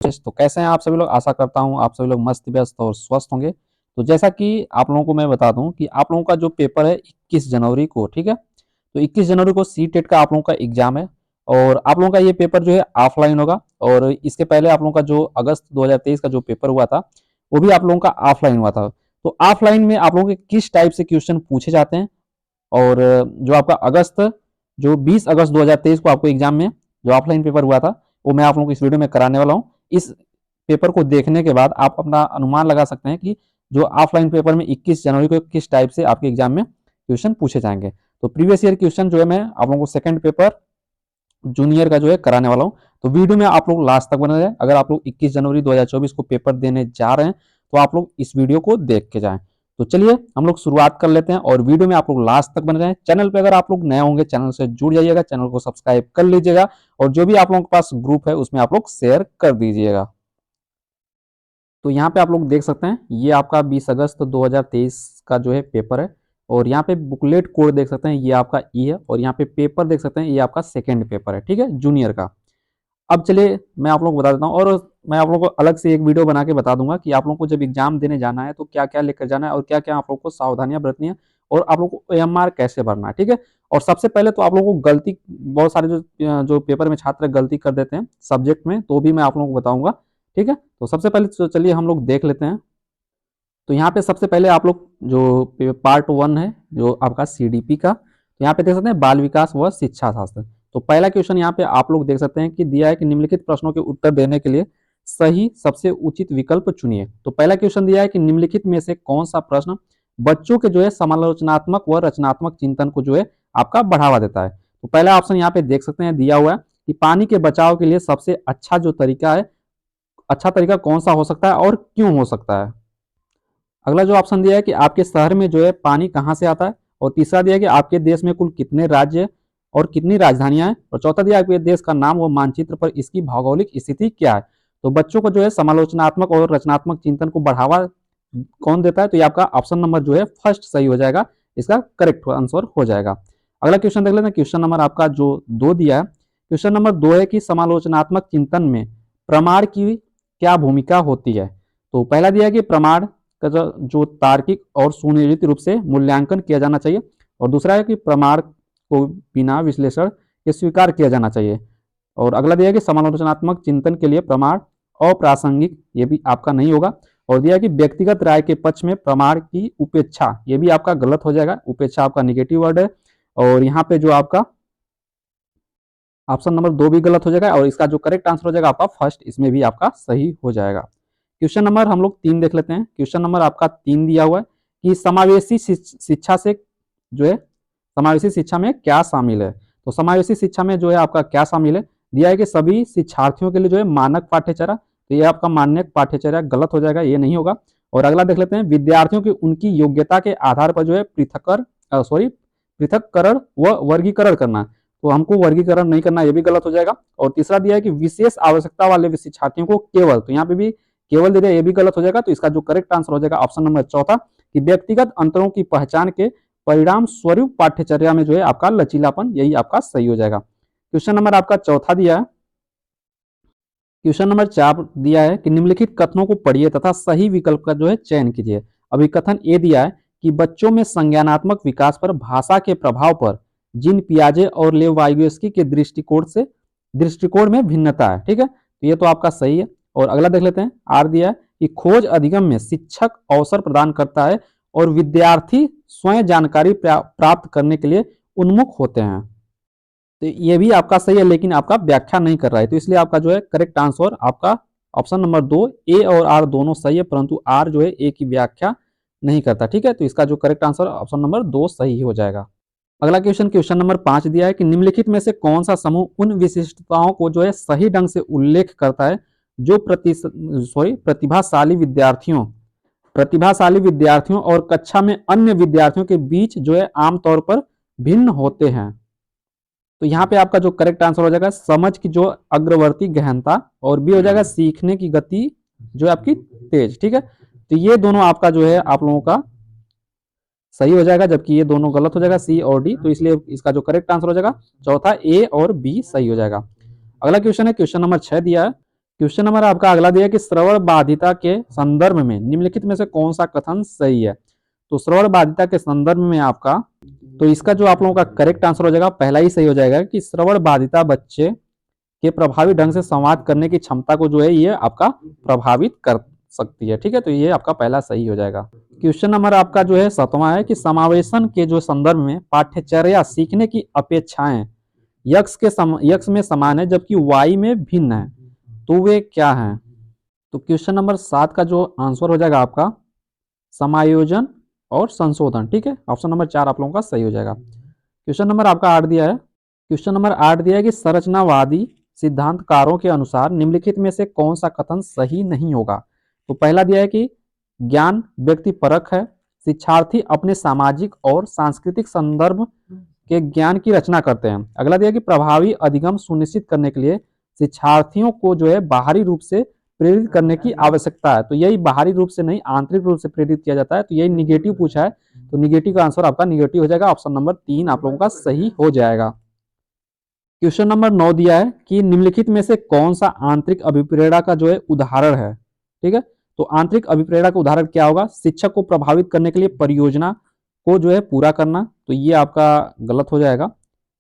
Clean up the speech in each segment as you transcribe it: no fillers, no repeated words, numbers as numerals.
तो कैसे हैं आप सभी लोग? आशा करता हूँ आप सभी लोग मस्त व्यस्त और स्वस्थ होंगे। तो जैसा कि आप लोगों को मैं बता दूं कि आप लोगों का जो पेपर है 21 जनवरी को, ठीक है? तो 21 जनवरी को सी टेट का आप लोगों का एग्जाम है और आप लोगों का ये पेपर जो है ऑफलाइन होगा। और इसके पहले आप लोगों का जो अगस्त 2023 का जो पेपर हुआ था वो भी आप लोगों का ऑफलाइन हुआ था। तो ऑफलाइन में आप लोगों के किस टाइप से क्वेश्चन पूछे जाते हैं और जो आपका जो 20 अगस्त 2023 को आपको एग्जाम में जो ऑफलाइन पेपर हुआ था वो मैं आप लोगों को इस वीडियो में कराने वाला हूँ। इस पेपर को देखने के बाद आप अपना अनुमान लगा सकते हैं कि जो ऑफलाइन पेपर में 21 जनवरी को किस टाइप से आपके एग्जाम में क्वेश्चन पूछे जाएंगे। तो प्रीवियस ईयर क्वेश्चन जो है मैं आप लोगों को सेकंड पेपर जूनियर का जो है कराने वाला हूँ। तो वीडियो में आप लोग लास्ट तक बने रहें। अगर आप लोग 21 जनवरी 2024 को पेपर देने जा रहे हैं तो आप लोग इस वीडियो को देख के जाएं। तो चलिए हम लोग शुरुआत कर लेते हैं और वीडियो में आप लोग लास्ट तक बने रहें। चैनल पे अगर आप लोग नए होंगे चैनल से जुड़ जाइएगा, चैनल को सब्सक्राइब कर लीजिएगा और जो भी आप लोगों के पास ग्रुप है उसमें आप लोग शेयर कर दीजिएगा। तो यहाँ पे आप लोग देख सकते हैं ये आपका 20 अगस्त 2023 का जो है पेपर है और यहाँ पे बुकलेट कोड देख सकते हैं ये आपका ई है और यहाँ पे पेपर देख सकते हैं ये आपका सेकेंड पेपर है, ठीक है, जूनियर का। अब चलिए मैं आप लोगों को बता देता हूँ और मैं आप लोगों को अलग से एक वीडियो बना के बता दूंगा कि आप लोगों को जब एग्जाम देने जाना है तो क्या क्या लेकर जाना है और क्या क्या आप लोगों को सावधानियां बरतनी है और आप लोगों को एएमआर कैसे भरना है, ठीक है। और सबसे पहले तो आप लोगों को गलती बहुत सारे जो पेपर में छात्र गलती कर देते हैं सब्जेक्ट में, तो भी मैं आप लोगों को बताऊंगा, ठीक है। तो सबसे पहले तो चलिए हम लोग देख लेते हैं। तो यहाँ पे सबसे पहले आप लोग जो पार्ट 1 है जो आपका सीडीपी का, तो यहाँ पे देख सकते हैं बाल विकास व शिक्षा शास्त्र। तो पहला क्वेश्चन यहाँ पे आप लोग देख सकते हैं कि दिया है कि निम्नलिखित प्रश्नों के उत्तर देने के लिए सही सबसे उचित विकल्प चुनिए। तो पहला क्वेश्चन दिया है कि निम्नलिखित में से कौन सा प्रश्न बच्चों के जो है समालोचनात्मक व रचनात्मक चिंतन को जो है आपका बढ़ावा देता है। तो पहला ऑप्शन यहाँ पे देख सकते हैं दिया हुआ है कि पानी के बचाव के लिए सबसे अच्छा जो तरीका है, अच्छा तरीका कौन सा हो सकता है और क्यों हो सकता है। अगला जो ऑप्शन दिया है कि आपके शहर में जो है पानी कहाँ से आता है और तीसरा दिया है कि आपके देश में कुल कितने राज्य और कितनी राजधानियां हैं और चौथा दिया है आपके देश का नाम व मानचित्र पर इसकी भौगोलिक स्थिति क्या है। तो बच्चों को जो है समालोचनात्मक और रचनात्मक चिंतन को बढ़ावा कौन देता है, तो ये आपका ऑप्शन नंबर जो है फर्स्ट सही हो जाएगा, इसका करेक्ट आंसर हो जाएगा। अगला क्वेश्चन देख लेते हैं। क्वेश्चन नंबर आपका जो 2 दिया है, क्वेश्चन नंबर 2 है कि समालोचनात्मक चिंतन में प्रमाण की क्या भूमिका होती है। तो पहला दिया है कि प्रमाण का जो तार्किक और सुनियोजित रूप से मूल्यांकन किया जाना चाहिए और दूसरा है कि प्रमाण को बिना विश्लेषण के स्वीकार किया जाना चाहिए और अगला दिया है कि समालोचनात्मक चिंतन के लिए प्रमाण अप्रासंगिक, ये भी आपका नहीं होगा और दिया है कि व्यक्तिगत राय के पक्ष में प्रमाण की उपेक्षा, ये भी आपका गलत हो जाएगा, उपेक्षा आपका निगेटिव वर्ड है और यहाँ पे जो आपका ऑप्शन नंबर 2 भी गलत हो जाएगा और इसका जो करेक्ट आंसर हो जाएगा आपका फर्स्ट, इसमें भी आपका सही हो जाएगा। क्वेश्चन नंबर हम लोग 3 देख लेते हैं। क्वेश्चन नंबर आपका 3 दिया हुआ है कि समावेशी शिक्षा से जो है समावेशी शिक्षा में क्या शामिल है। तो समावेशी शिक्षा में जो है आपका क्या शामिल है, दिया है कि सभी शिक्षार्थियों के लिए जो है मानक पाठ्यचर्या, तो ये आपका मानक पाठ्यचर्या गलत हो जाएगा, ये नहीं होगा। और अगला देख लेते हैं, विद्यार्थियों की उनकी योग्यता के आधार पर जो है पृथककरण व वर्गीकरण करना, तो हमको वर्गीकरण नहीं करना, ये भी गलत हो जाएगा। और तीसरा दिया है कि विशेष आवश्यकता वाले शिक्षार्थियों को केवल, तो यहाँ पे भी केवल दे दिया, ये भी गलत हो जाएगा। तो इसका जो करेक्ट आंसर हो जाएगा ऑप्शन नंबर चौथा कि व्यक्तिगत अंतरों की पहचान के परिणाम स्वरूप पाठ्यचर्या में जो है आपका लचीलापन, यही आपका सही हो जाएगा। क्वेश्चन नंबर आपका चौथा दिया है। क्वेश्चन नंबर 4 दिया है कि निम्नलिखित कथनों को पढ़िए तथा सही विकल्प का जो है चयन कीजिए। अभी कथन ए दिया है कि बच्चों में संज्ञानात्मक विकास पर भाषा के प्रभाव पर जीन पियाजे और लेव वाइगोस्की के दृष्टिकोण में भिन्नता है, ठीक है, तो ये तो आपका सही है। और अगला देख लेते हैं, आर दिया है कि खोज अधिगम में शिक्षक अवसर प्रदान करता है और विद्यार्थी स्वयं जानकारी प्राप्त करने के लिए उन्मुख होते हैं, तो ये भी आपका सही है लेकिन आपका व्याख्या नहीं कर रहा है, तो इसलिए आपका जो है करेक्ट आंसर आपका ऑप्शन नंबर 2, ए और आर दोनों सही है परंतु आर जो है ए की व्याख्या नहीं करता, ठीक है, तो इसका जो करेक्ट आंसर ऑप्शन नंबर 2 सही हो जाएगा। अगला क्वेश्चन क्वेश्चन नंबर 5 दिया है कि निम्नलिखित में से कौन सा समूह उन विशिष्टताओं को जो है सही ढंग से उल्लेख करता है जो प्रतिभाशाली विद्यार्थियों और कक्षा में अन्य विद्यार्थियों के बीच जो है आमतौर पर भिन्न होते हैं। तो यहाँ पे आपका जो करेक्ट आंसर हो जाएगा समझ की जो अग्रवर्ती गहनता और बी हो जाएगा सीखने की गति जो है आपकी तेज, ठीक है, तो ये दोनों आपका जो है आप लोगों का सही हो जाएगा जबकि ये दोनों गलत हो जाएगा सी और डी, तो इसलिए इसका जो करेक्ट आंसर हो जाएगा चौथा ए और बी सही हो जाएगा। अगला क्वेश्चन है क्वेश्चन नंबर 6 दिया है क्वेश्चन नंबर आपका अगला दिया कि श्रवण बाधिता के संदर्भ में निम्नलिखित में से कौन सा कथन सही है। तो श्रवण बाधिता के संदर्भ में आपका, तो इसका जो आप लोगों का करेक्ट आंसर हो जाएगा पहला ही सही हो जाएगा कि श्रवण बाधिता बच्चे के प्रभावी ढंग से संवाद करने की क्षमता को जो है ये आपका प्रभावित कर सकती है। ठीक है, तो ये आपका पहला सही हो जाएगा। क्वेश्चन नंबर आपका जो है 7वां है कि समावेशन के जो संदर्भ में पाठ्यचर्या सीखने की अपेक्षाएं यक्स में समान है जबकि वाई में भिन्न है, तो वे क्या हैं। तो क्वेश्चन नंबर 7 का जो आंसर हो जाएगा आपका समायोजन और संशोधन। ठीक है, ऑप्शन नंबर 4 आप लोगों का सही हो जाएगा। क्वेश्चन नंबर आपका 8 दिया है, क्वेश्चन नंबर 8 दिया है कि संरचनावादी सिद्धांतकारों के अनुसार निम्नलिखित में से कौन सा कथन सही नहीं होगा। तो पहला दिया है कि ज्ञान व्यक्तिपरक है, शिक्षार्थी अपने सामाजिक और सांस्कृतिक संदर्भ के ज्ञान की रचना करते हैं। अगला दिया कि प्रभावी अधिगम सुनिश्चित करने के लिए शिक्षार्थियों को जो है बाहरी रूप से प्रेरित करने की आवश्यकता है। तो यही बाहरी रूप से नहीं, आंतरिक रूप से प्रेरित किया जाता है। तो यही निगेटिव पूछा है, तो निगेटिव का आंसर आपका निगेटिव हो जाएगा। ऑप्शन नंबर 3 आप लोगों का सही हो जाएगा। क्वेश्चन नंबर 9 दिया है कि निम्नलिखित में से कौन सा आंतरिक अभिप्रेरणा का जो है उदाहरण है। ठीक है, तो आंतरिक अभिप्रेरणा का उदाहरण क्या होगा, शिक्षक को प्रभावित करने के लिए परियोजना को जो है पूरा करना, तो ये आपका गलत हो जाएगा।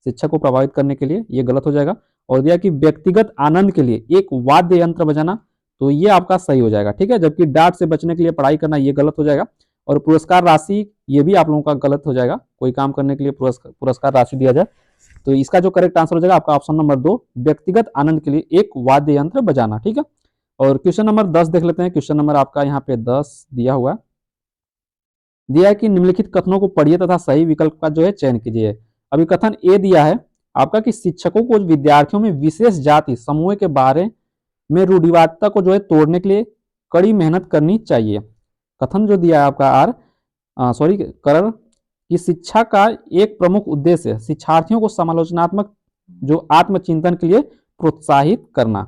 शिक्षक को प्रभावित करने के लिए ये गलत हो जाएगा। और दिया कि व्यक्तिगत आनंद के लिए एक वाद्य यंत्र बजाना, तो ये आपका सही हो जाएगा। ठीक है, जबकि डांट से बचने के लिए पढ़ाई करना ये गलत हो जाएगा। और पुरस्कार राशि ये भी आप लोगों का गलत हो जाएगा, कोई काम करने के लिए पुरस्कार राशि दिया जाए। तो इसका जो करेक्ट आंसर हो जाएगा आपका ऑप्शन नंबर 2, व्यक्तिगत आनंद के लिए एक वाद्य यंत्र बजाना। ठीक है, और क्वेश्चन नंबर 10 देख लेते हैं। क्वेश्चन नंबर आपका यहाँ पे 10 दिया हुआ है, दिया है कि निम्नलिखित कथनों को पढ़िए तथा सही विकल्प का जो है चयन कीजिए। अभी कथन ए दिया है आपका कि शिक्षकों को विद्यार्थियों में विशेष जाति समूह के बारे में रूढ़िवादिता को जो है तोड़ने के लिए कड़ी मेहनत करनी चाहिए। कथन जो दिया है आपका करण कि शिक्षा का एक प्रमुख उद्देश्य शिक्षार्थियों को समालोचनात्मक जो आत्मचिंतन के लिए प्रोत्साहित करना।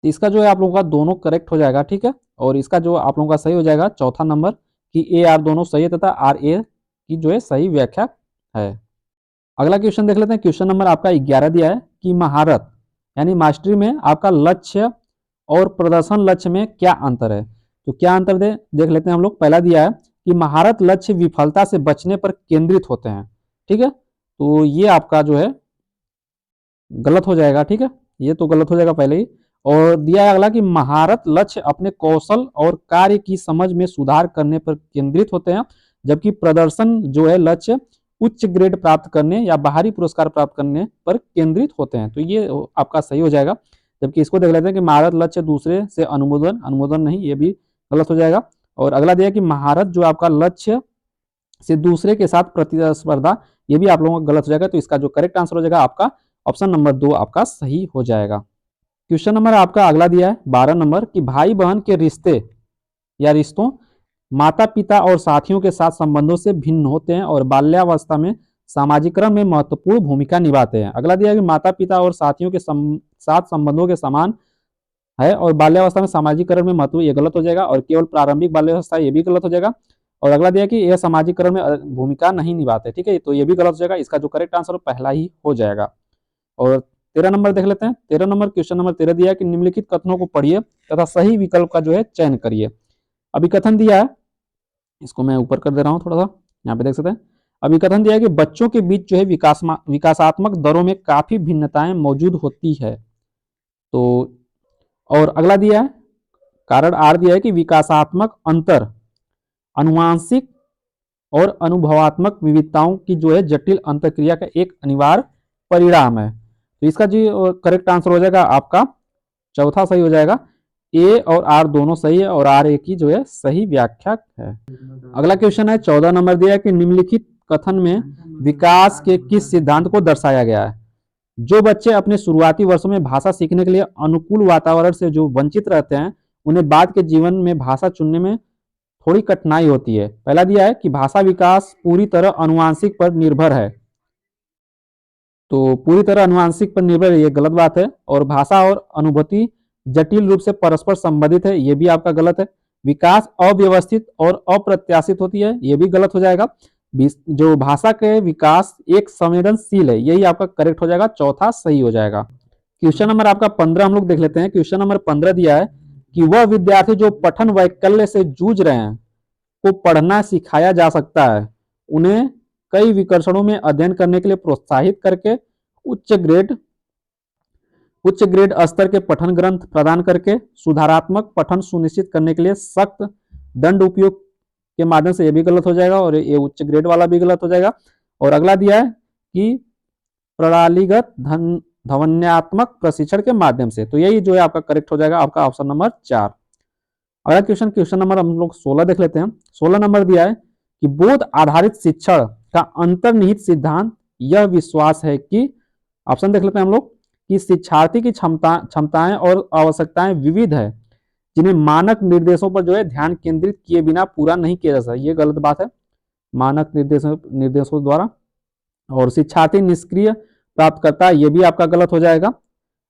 तो इसका जो है आप लोगों का दोनों करेक्ट हो जाएगा। ठीक है, और इसका जो आप लोगों का सही हो जाएगा चौथा नंबर कि ए आर दोनों सही है तथा आर ए की जो है सही व्याख्या है। अगला क्वेश्चन देख लेते हैं। क्वेश्चन नंबर आपका 11 दिया है कि महारत यानी मास्टरी में आपका लक्ष्य और प्रदर्शन लक्ष्य में क्या अंतर है। तो क्या अंतर देख लेते हैं हम लोग। पहला दिया है कि महारत लक्ष्य विफलता से बचने पर केंद्रित होते हैं। ठीक है, तो ये आपका जो है गलत हो जाएगा। ठीक है, ये तो गलत हो जाएगा पहले ही। और दिया है अगला कि महारत लक्ष्य अपने कौशल और कार्य की समझ में सुधार करने पर केंद्रित होते हैं, जबकि प्रदर्शन जो है लक्ष्य उच्च ग्रेड प्राप्त करने या बाहरी पुरस्कार प्राप्त करने पर केंद्रित होते हैं। तो ये आपका सही हो जाएगा। जबकि इसको देख लेते हैं कि महारत लक्ष्य दूसरे से अनुमोदन नहीं, ये भी गलत हो जाएगा। और अगला दिया कि महारत जो आपका लक्ष्य से दूसरे के साथ प्रतिस्पर्धा, ये भी आप लोगों का गलत हो जाएगा। तो इसका जो करेक्ट आंसर हो जाएगा आपका ऑप्शन नंबर 2 आपका सही हो जाएगा। क्वेश्चन नंबर आपका अगला दिया है 12 नंबर कि भाई बहन के रिश्ते या रिश्तों माता पिता और साथियों के साथ संबंधों से भिन्न होते हैं और बाल्यावस्था में सामाजिकरण में महत्वपूर्ण भूमिका निभाते हैं। अगला दिया है कि माता पिता और साथियों के साथ संबंधों के समान है और बाल्यावस्था में सामाजिकरण में महत्व, ये गलत हो जाएगा। और केवल प्रारंभिक बाल्यावस्था, ये भी गलत हो जाएगा। और अगला दिया कि यह सामाजिकरण में भूमिका नहीं निभाते। ठीक है, तो ये भी गलत हो जाएगा। इसका जो करेक्ट आंसर पहला ही हो जाएगा। और 13 नंबर देख लेते हैं। 13 नंबर क्वेश्चन नंबर 13 दिया है कि निम्नलिखित कथनों को पढ़िए तथा सही विकल्प का जो है चयन करिए। अभी कथन दिया है, इसको मैं ऊपर कर दे रहा हूँ थोड़ा सा, यहाँ पे देख सकते हैं। अभी कथन दिया है कि बच्चों के बीच जो है विकासात्मक दरों में काफी भिन्नताएं मौजूद होती है। तो और अगला दिया है कारण आर दिया है कि विकासात्मक अंतर अनुवांशिक और अनुभवात्मक विविधताओं की जो है जटिल अंतरक्रिया का एक अनिवार्य परिणाम है। तो इसका जो करेक्ट आंसर हो जाएगा आपका चौथा सही हो जाएगा। ए और आर दोनों सही है और आर ए की जो है सही व्याख्या है। अगला क्वेश्चन है 14 नंबर दिया है कि निम्नलिखित कथन में विकास के किस सिद्धांत को दर्शाया गया है। जो बच्चे अपने शुरुआती वर्षों में भाषा सीखने के लिए अनुकूल वातावरण से जो वंचित रहते हैं, उन्हें बाद के जीवन में भाषा चुनने में थोड़ी कठिनाई होती है। पहला दिया है कि भाषा विकास पूरी तरह अनुवांशिक पर निर्भर है। तो पूरी तरह अनुवांशिक पर निर्भर है, ये गलत बात है। और भाषा और अनुभूति जटिल रूप से परस्पर संबंधित है, ये भी आपका गलत है। विकास अव्यवस्थित और अप्रत्याशित होती है, ये भी गलत हो जाएगा। जो भाषा के विकास एक संवेदनशील है, यही आपका करेक्ट हो जाएगा, चौथा सही हो जाएगा। क्वेश्चन नंबर आपका 15 हम लोग देख लेते हैं। क्वेश्चन नंबर 15 दिया है कि वह विद्यार्थी जो पठन वैकल्य से जूझ रहे हैं को पढ़ना सिखाया जा सकता है, उन्हें कई विकर्षणों में अध्ययन करने के लिए प्रोत्साहित करके उच्च ग्रेड उच्च ग्रेड स्तर के पठन ग्रंथ प्रदान करके सुधारात्मक पठन सुनिश्चित करने के लिए सख्त दंड उपयोग के माध्यम से, ये भी गलत हो जाएगा और ये उच्च ग्रेड वाला भी गलत हो जाएगा। और अगला दिया है कि प्रणालीगत ध्वन्यात्मक प्रशिक्षण के माध्यम से, तो यही जो है आपका करेक्ट हो जाएगा, आपका ऑप्शन नंबर 4। अगला क्वेश्चन नंबर हम लोग 16 देख लेते हैं। 16 नंबर दिया है कि बोध आधारित शिक्षण का अंतर्निहित सिद्धांत यह विश्वास है कि, ऑप्शन देख लेते हैं हम लोग, कि शिक्षार्थी की क्षमताएं और आवश्यकताएं विविध है, जिन्हें मानक निर्देशों पर जो है ध्यान केंद्रित किए बिना पूरा नहीं किया जा सकता। ये गलत बात है, मानक निर्देशों द्वारा। और शिक्षार्थी निष्क्रिय प्राप्त करता है, ये भी आपका गलत हो जाएगा।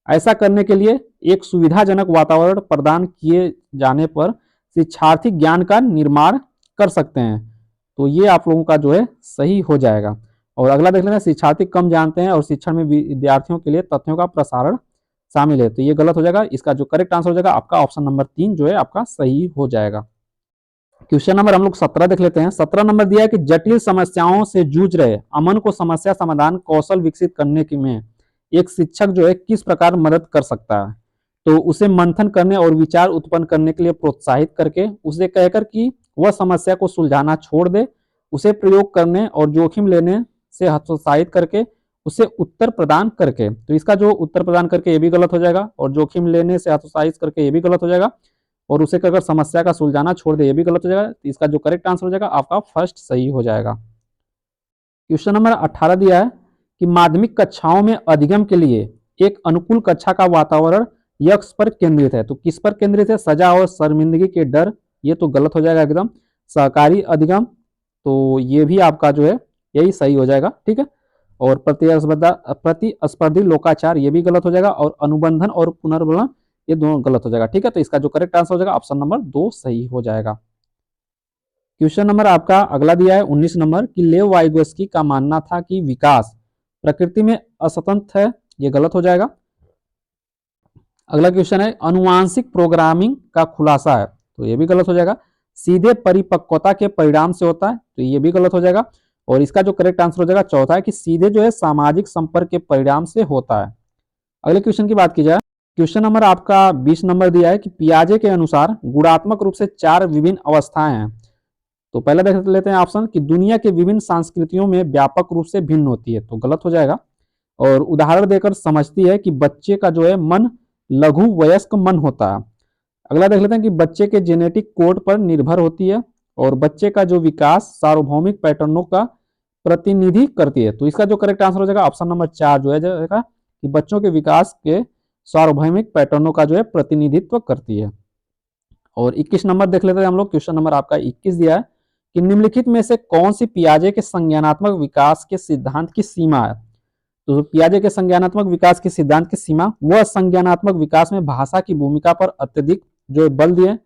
ऐसा करने के लिए एक सुविधाजनक वातावरण प्रदान किए जाने पर शिक्षार्थी ज्ञान का निर्माण कर सकते हैं, तो ये आप लोगों का जो है सही हो जाएगा। और अगला देख लेते हैं, शिक्षार्थी कम जानते हैं और शिक्षण में विद्यार्थियों के लिए तथ्यों का प्रसारण शामिल है, तो ये गलत हो जाएगा। इसका जो करेक्ट आंसर हो जाएगा आपका ऑप्शन नंबर 3 जो है आपका सही हो जाएगा। क्वेश्चन नंबर हम लोग 17 देख लेते हैं। 17 नंबर दिया है कि जटिल समस्याओं से जूझ रहे अमन को समस्या समाधान कौशल विकसित करने की में एक शिक्षक जो है किस प्रकार मदद कर सकता है, तो उसे मंथन करने और विचार उत्पन्न करने के लिए प्रोत्साहित करके, उसे कहकर कि वह समस्या को सुलझाना छोड़ दे, उसे प्रयोग करने और जोखिम लेने से हतोत्साहित करके, उसे उत्तर प्रदान करके, तो इसका जो उत्तर प्रदान करके ये भी गलत हो जाएगा, और जोखिम लेने से हतोत्साहित करके ये भी गलत हो जाएगा, और उसे कहकर समस्या का सुलझाना छोड़ दे ये भी गलत हो जाएगा। इसका जो करेक्ट आंसर हो जाएगा आपका फर्स्ट सही हो जाएगा। क्वेश्चन नंबर 18 दिया है कि माध्यमिक कक्षाओं में अधिगम के लिए एक अनुकूल कक्षा का वातावरण यक्ष पर केंद्रित है, तो किस पर केंद्रित है, सजा और शर्मिंदगी के डर, ये तो गलत हो जाएगा एकदम। सहकारी अधिगम, तो ये भी आपका जो है यही सही हो जाएगा, ठीक है। और प्रतिस्पर्धी लोकाचार, ये भी गलत हो जाएगा। और अनुबंधन और पुनर्बलन, ये दोनों गलत हो जाएगा, ठीक है। तो इसका जो करेक्ट आंसर हो जाएगा ऑप्शन नंबर 2 सही हो जाएगा। क्वेश्चन नंबर आपका अगला दिया है 19 नंबर कि लेव वाइगोस्की का मानना था कि विकास प्रकृति में असतत है, ये गलत हो जाएगा। अगला क्वेश्चन है अनुवांशिक प्रोग्रामिंग का खुलासा है, तो ये भी गलत हो जाएगा। सीधे परिपक्वता के परिणाम से होता है, तो ये भी गलत हो जाएगा। और इसका जो करेक्ट आंसर हो जाएगा चौथा है कि सीधे जो है सामाजिक संपर्क के परिणाम से होता है। अगले क्वेश्चन की बात की जाए, क्वेश्चन नंबर आपका 20 नंबर दिया है कि पियाजे के अनुसार गुणात्मक रूप से 4 विभिन्न अवस्थाएं हैं, तो पहले देख लेते हैं ऑप्शन कि दुनिया के विभिन्न संस्कृतियों में व्यापक रूप से भिन्न होती है, तो गलत हो जाएगा। और उदाहरण देकर समझती है कि बच्चे का जो है मन लघु वयस्क मन होता है। अगला देख लेते हैं कि बच्चे के जेनेटिक कोड पर निर्भर होती है, और बच्चे का जो विकास सार्वभौमिक पैटर्नों का प्रतिनिधि करती है, तो इसका जो करेक्ट आंसर हो जाएगा ऑप्शन नंबर 4 जो है जाएगा कि बच्चों के विकास के सार्वभौमिक पैटर्नों का जो है प्रतिनिधित्व करती है। और 21 नंबर देख लेते हैं हम लोग। क्वेश्चन नंबर आपका 21 दिया है कि निम्नलिखित में से कौन सी पियाजे के संज्ञानात्मक विकास के सिद्धांत की सीमा है, तो पियाजे के संज्ञानात्मक विकास के सिद्धांत की सीमा, वह संज्ञानात्मक विकास में भाषा की भूमिका पर अत्यधिक जो बल दिए,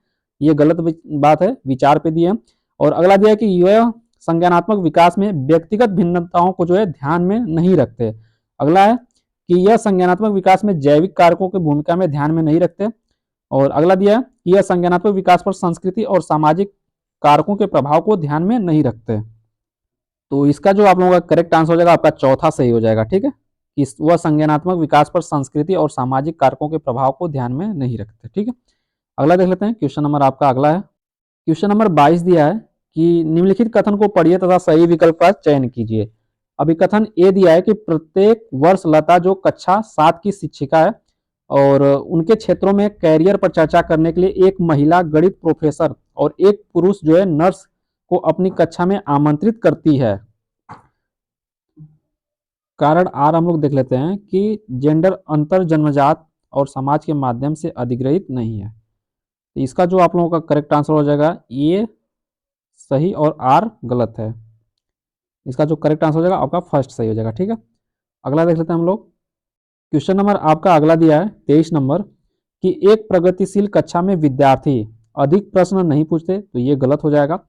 ये गलत बात है, विचार पे दिए। और अगला दिया है कि यह संज्ञानात्मक विकास में व्यक्तिगत भिन्नताओं को जो है ध्यान में नहीं रखते। अगला है कि यह संज्ञानात्मक विकास में जैविक कारकों की भूमिका में ध्यान में नहीं रखते। और अगला दिया है कि यह संज्ञानात्मक विकास पर संस्कृति और सामाजिक कारकों के प्रभाव को ध्यान में नहीं रखते। तो इसका जो आप लोगों का करेक्ट आंसर हो जाएगा आपका चौथा सही हो जाएगा, ठीक है। इस वह संज्ञानात्मक विकास पर संस्कृति और सामाजिक कारकों के प्रभाव को ध्यान में नहीं रखते, ठीक है। अगला देख लेते हैं। क्वेश्चन नंबर आपका अगला है, क्वेश्चन नंबर 22 दिया है कि निम्नलिखित कथन को पढ़िए तथा सही विकल्प का चयन कीजिए। अभी कथन ए दिया है कि प्रत्येक वर्ष लता जो कक्षा 7 की शिक्षिका है और उनके क्षेत्रों में कैरियर पर चर्चा करने के लिए एक महिला गणित प्रोफेसर और एक पुरुष जो है नर्स को अपनी कक्षा में आमंत्रित करती है। कारण आर हम लोग देख लेते हैं कि जेंडर अंतर जन्मजात और समाज के माध्यम से अधिग्रहित नहीं है, तो इसका जो आप लोगों का करेक्ट आंसर हो जाएगा ये सही और आर गलत है। इसका जो करेक्ट आंसर हो जाएगा आपका फर्स्ट सही हो जाएगा, ठीक है। अगला देख लेते हैं हम लोग। क्वेश्चन नंबर आपका अगला दिया है 23 नंबर कि एक प्रगतिशील कक्षा में विद्यार्थी अधिक प्रश्न नहीं पूछते, तो ये गलत हो जाएगा।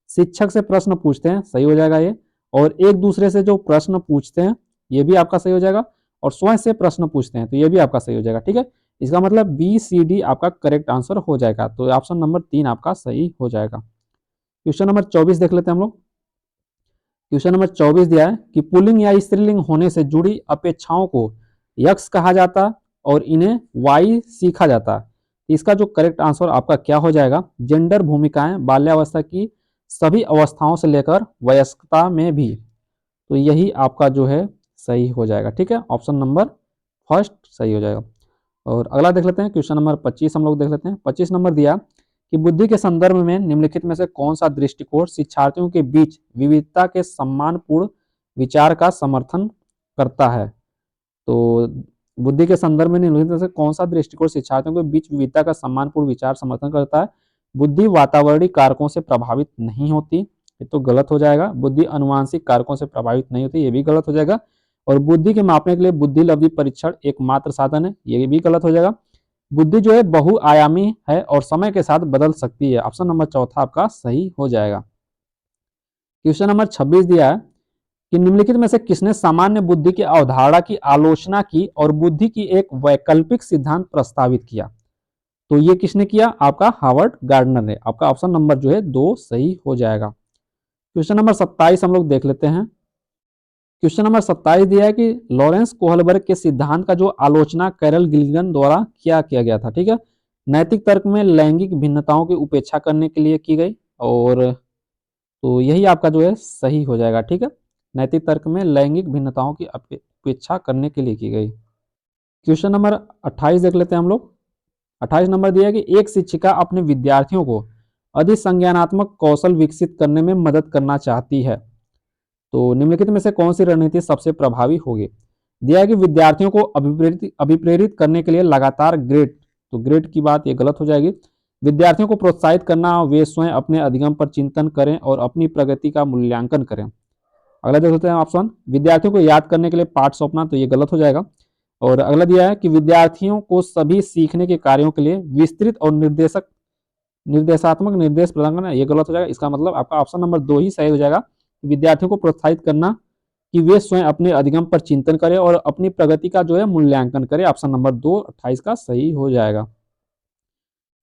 शिक्षक से प्रश्न पूछते हैं, सही हो जाएगा ये। और एक दूसरे से जो प्रश्न पूछते हैं, ये भी आपका सही हो जाएगा। और स्वयं से प्रश्न पूछते हैं, तो ये भी आपका सही हो जाएगा। ठीक है, इसका मतलब बी सी डी आपका करेक्ट आंसर हो जाएगा। तो ऑप्शन नंबर 3 आपका सही हो जाएगा। क्वेश्चन नंबर 24 देख लेते हैं हम लोग। क्वेश्चन नंबर 24 दिया है कि पुल्लिंग या स्त्रीलिंग होने से जुड़ी अपेक्षाओं को यक्स कहा जाता और इन्हें वाई सीखा जाता। इसका जो करेक्ट आंसर आपका क्या हो जाएगा, जेंडर भूमिकाएं बाल्यावस्था की सभी अवस्थाओं से लेकर वयस्कता में भी। तो यही आपका जो है सही हो जाएगा। ठीक है, ऑप्शन नंबर फर्स्ट सही हो जाएगा। और अगला देख लेते हैं, क्वेश्चन नंबर 25 हम लोग देख लेते हैं। 25 नंबर दिया कि बुद्धि के संदर्भ में निम्नलिखित में से कौन सा दृष्टिकोण शिक्षार्थियों के बीच विविधता के सम्मानपूर्ण विचार का समर्थन करता है। तो बुद्धि के संदर्भ में निम्नलिखित में से कौन सा दृष्टिकोण शिक्षार्थियों के बीच विविधता का सम्मानपूर्ण विचार समर्थन करता है। बुद्धि वातावरणीय कारकों से प्रभावित नहीं होती, ये तो गलत हो जाएगा। बुद्धि अनुवांशिक कारकों से प्रभावित नहीं होती, ये भी गलत हो जाएगा। और बुद्धि के मापने के लिए बुद्धि लब्धि परीक्षण एकमात्र साधन है, ये भी गलत हो जाएगा। बुद्धि जो है बहुआयामी है और समय के साथ बदल सकती है, ऑप्शन नंबर चौथा आपका सही हो जाएगा। क्वेश्चन नंबर 26 दिया है कि निम्नलिखित में से किसने सामान्य बुद्धि की अवधारणा की आलोचना की और बुद्धि की एक वैकल्पिक सिद्धांत प्रस्तावित किया। तो ये किसने किया, आपका हार्वर्ड गार्डनर ने। आपका ऑप्शन नंबर जो है 2 सही हो जाएगा। क्वेश्चन नंबर 27 हम लोग देख लेते हैं। क्वेश्चन नंबर 27 दिया है कि लॉरेंस कोहलबर्ग के सिद्धांत का जो आलोचना कैरल गिलिगन द्वारा क्या किया गया था। ठीक है, नैतिक तर्क में लैंगिक भिन्नताओं की उपेक्षा करने के लिए की गई, और तो यही आपका जो है सही हो जाएगा। ठीक है, नैतिक तर्क में लैंगिक भिन्नताओं की उपेक्षा करने के लिए की गई। क्वेश्चन नंबर 28 देख लेते हैं हम लोग। 28 नंबर दिया है कि एक शिक्षिका अपने विद्यार्थियों को अधिक संज्ञानात्मक कौशल विकसित करने में मदद करना चाहती है। तो निम्नलिखित में से कौन सी रणनीति सबसे प्रभावी होगी। दिया है कि विद्यार्थियों को अभिप्रेरित करने के लिए लगातार ग्रेड, तो ग्रेड की बात ये गलत हो जाएगी। विद्यार्थियों को प्रोत्साहित करना, वे स्वयं अपने अधिगम पर चिंतन करें और अपनी प्रगति का मूल्यांकन करें। अगला देख लेते हैं ऑप्शन, विद्यार्थियों को याद करने के लिए पाठ सौंपना, तो ये गलत हो जाएगा। और अगला दिया है कि विद्यार्थियों को सभी सीखने के कार्यों के लिए विस्तृत और निर्देशात्मक निर्देश प्रदान करना, ये गलत हो जाएगा। इसका मतलब आपका ऑप्शन नंबर 2 ही सही हो जाएगा। विद्यार्थियों को प्रोत्साहित करना कि वे स्वयं अपने अधिगम पर चिंतन करें और अपनी प्रगति का जो है मूल्यांकन करें, ऑप्शन नंबर 2 28 का सही हो जाएगा।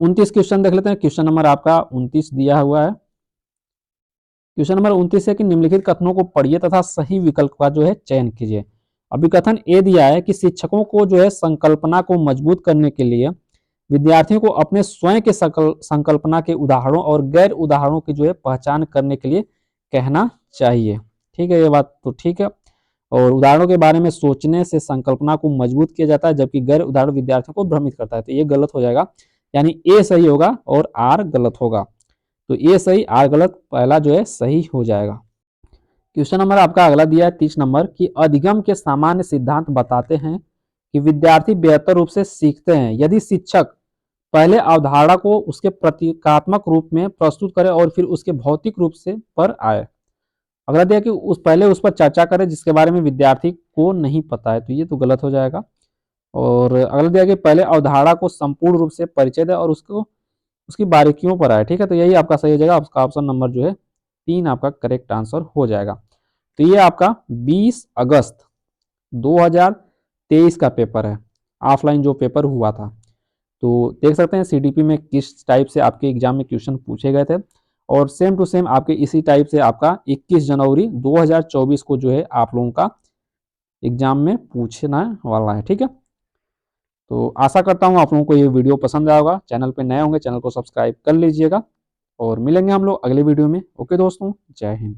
29 क्वेश्चन देख लेते हैं। क्वेश्चन नंबर आपका 29 दिया हुआ है। क्वेश्चन नंबर 29 है कि निम्नलिखित कथनों को पढ़िए तथा सही विकल्प का जो है चयन कीजिए। अभी कथन ए दिया है कि शिक्षकों को जो है संकल्पना को मजबूत करने के लिए विद्यार्थियों को अपने स्वयं के संकल्पना के उदाहरणों और गैर उदाहरणों की जो है पहचान करने के लिए कहना चाहिए। ठीक है, ये बात तो ठीक है। और उदाहरणों के बारे में सोचने से संकल्पना को मजबूत किया जाता है, जबकि गैर उदाहरण विद्यार्थियों को भ्रमित करता है, तो ये गलत हो जाएगा। यानी ए सही होगा और आर गलत होगा। तो ए सही आर गलत, पहला जो है सही हो जाएगा। क्वेश्चन नंबर आपका अगला दिया है 30 नंबर की अधिगम के सामान्य सिद्धांत बताते हैं कि विद्यार्थी बेहतर रूप से सीखते हैं यदि शिक्षक पहले अवधारणा को उसके प्रतीकात्मक रूप में प्रस्तुत करे और फिर उसके भौतिक रूप से पर आए। अगला दिया कि पहले उस पर चर्चा करें जिसके बारे में विद्यार्थी को नहीं पता है, तो ये तो गलत हो जाएगा। और अगला दिया कि पहले अवधारणा को संपूर्ण रूप से परिचय दे और उसको उसकी बारीकियों पर आए। ठीक है, तो यही आपका सही हो जाएगा। आपका ऑप्शन नंबर जो है 3 आपका करेक्ट आंसर हो जाएगा। तो ये आपका 20 अगस्त 2023 का पेपर है, ऑफलाइन जो पेपर हुआ था। तो देख सकते हैं सीडीपी में किस टाइप से आपके एग्जाम में क्वेश्चन पूछे गए थे, और सेम टू सेम आपके इसी टाइप से आपका 21 जनवरी 2024 को जो है आप लोगों का एग्जाम में पूछना वाला है। ठीक है, तो आशा करता हूँ आप लोगों को ये वीडियो पसंद आया होगा। चैनल पे नए होंगे, चैनल को सब्सक्राइब कर लीजिएगा, और मिलेंगे हम लोग अगले वीडियो में। ओके दोस्तों, जय हिंद।